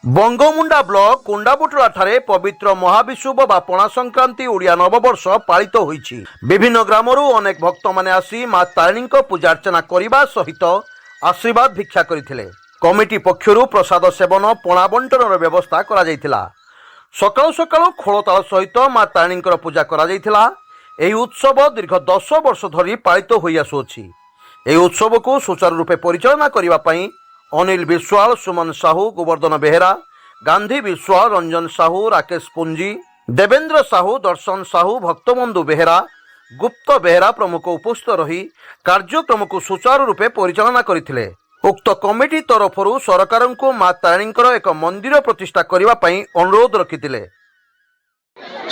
Bangomunda block कुंडाबुटलाठारे पवित्र महाविषुव बा पणा संक्रांति ओडिया नववर्ष पालित होईछि। विभिन्न ग्रामरू अनेक भक्त माने आसी मां तारिणी पूजा अर्चना करने सहित आशीर्वाद भिक्षा करथिले। कमिटी पक्षरु प्रसाद सेवन पणा बंटनर व्यवस्था करा जायतिला। सकाळु सकाळु खोलताल सहित मां तारिणी पूजा करा जायतिला। एही उत्सव दीर्घ 10 वर्ष धरी पालित होई आसुछि। एही उत्सव को सुचारू रूपे परिचालना करिवा पई अनिल विश्वाल, सुमन साहू, गोवर्धन बेहेरा, गांधी विश्वाल, रंजन साहू, राकेश पुंजी, देवेंद्र साहू, दर्शन साहू, भक्तबंधु बेहेरा, गुप्त बेहेरा प्रमुख उपस्थित रही कार्यक्रम को सुचारू रूपे परिचालना करथिले। उक्त कमिटी तरफरु सरकार को मां तारिणी एक मंदिर प्रतिष्ठा करने पई अनुरोध रखिथिले।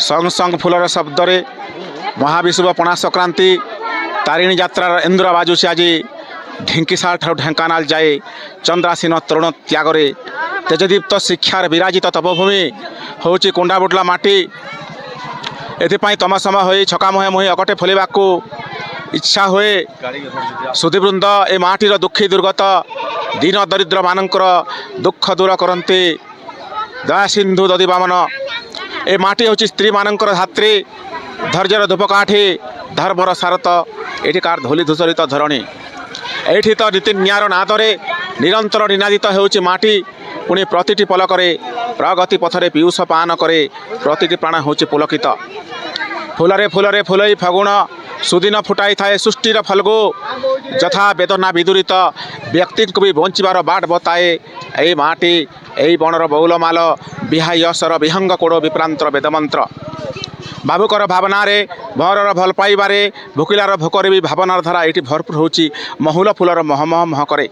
संग संग फुलर शब्द महाविषुव पणा संक्रांति तारिणी यात्रा इंद्र बाजुसी आज ढिंकीशाल ठार ढेंकानाल जाए चंद्रासीन तरुण त्यागरे तेजदीप्त शिक्षार विराजित तपोभूमि हूँ कुंडाबुटला माटी। एथिपाई तम समय हो छका मुहे मुहे अकटे फुलवा इच्छा हुए। सुधीवृंद ए माटीर दुखी दुर्गत दीन दरिद्र मानकर दुख दूर करते दया सिंधु ददी बामन। ए माटी हूँ स्त्री मानकर धात्री धैर्यर धूपकाठी धर्मर सारत एठी कार धूली धूसरित धरणी एठी तो नीति न्यायर नादरे निरंतर निनादित होउछि माटी। पुणी प्रतिटी पलकरे प्रगति पथरे पीयूष पान करे प्रतिटी प्राण होउछि पुलकित। फुलरे फुलरे फुलई फगुण सुदिन फुटाई थाए सृष्टिर फल्गु जथा वेदना विदुरित व्यक्ति को भी बंचार बाट बताए। ए माटी ए बणर बौलमाल विहायसर विहंग कोड़ विप्रांतर वेदमंत्र बाबुकर भावनारे भरर भल पाइबारे भुकिलार भोकरे भी भावनार धारा ये भरपूर होची। महुल फुलर महमह महकरे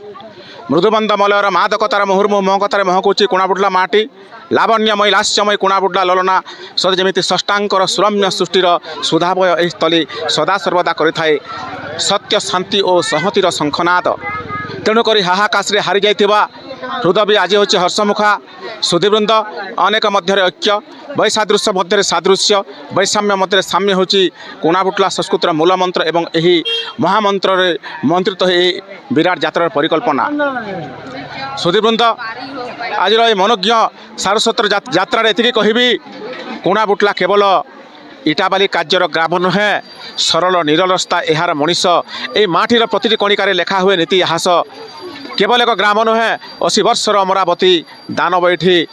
मृदुबंद मलयर मादकतार मुहुर्मुह महकतार महकुची कुणाबुटला माटी। लावण्यमय लास्यमय कुणाबुटला ललना सद जमिति षष्टांकर सुरम्य सृष्टिर सुधाभय एही स्थली सदा सर्वदा करिथाए सत्य शांति और संहतिर शंखनाद। तेणुक हाहाकाशे हारी जाइथिबा हृदय भी आज होची हर्षमुखा। सुधीवृंद अनेक मध्य ऐक्य वैसादृश्य मध्य सादृश्य वैषम्य मध्य साम्य होची कुणाबुटला संस्कृतर मूल मंत्र एवं यही महामंत्र मंत्रित विराट यात्रार परिकल्पना। सुधीवृंद आज मनोज्ञ सारस्वतर यात्रा एति कहबी कुणाबुटला केवल इटाबाली कार्यर ग्राम नुहे सरल निरलस्ता यार मनीष ए माटीर प्रतिटी कणिकार लेखा हुए नीति इतिहास। केवल एक ग्राम नुहे 80 वर्षर अमरावती दानव एठी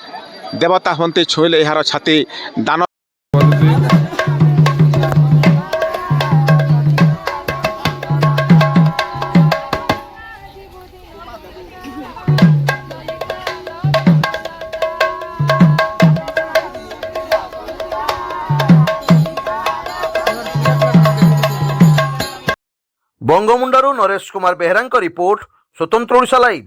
देवता हंती छुईले यार छाती दान। बंगमुंडारू नरेश कुमार बेहेरा रिपोर्ट स्वतंत्र ओडिशा लाइव।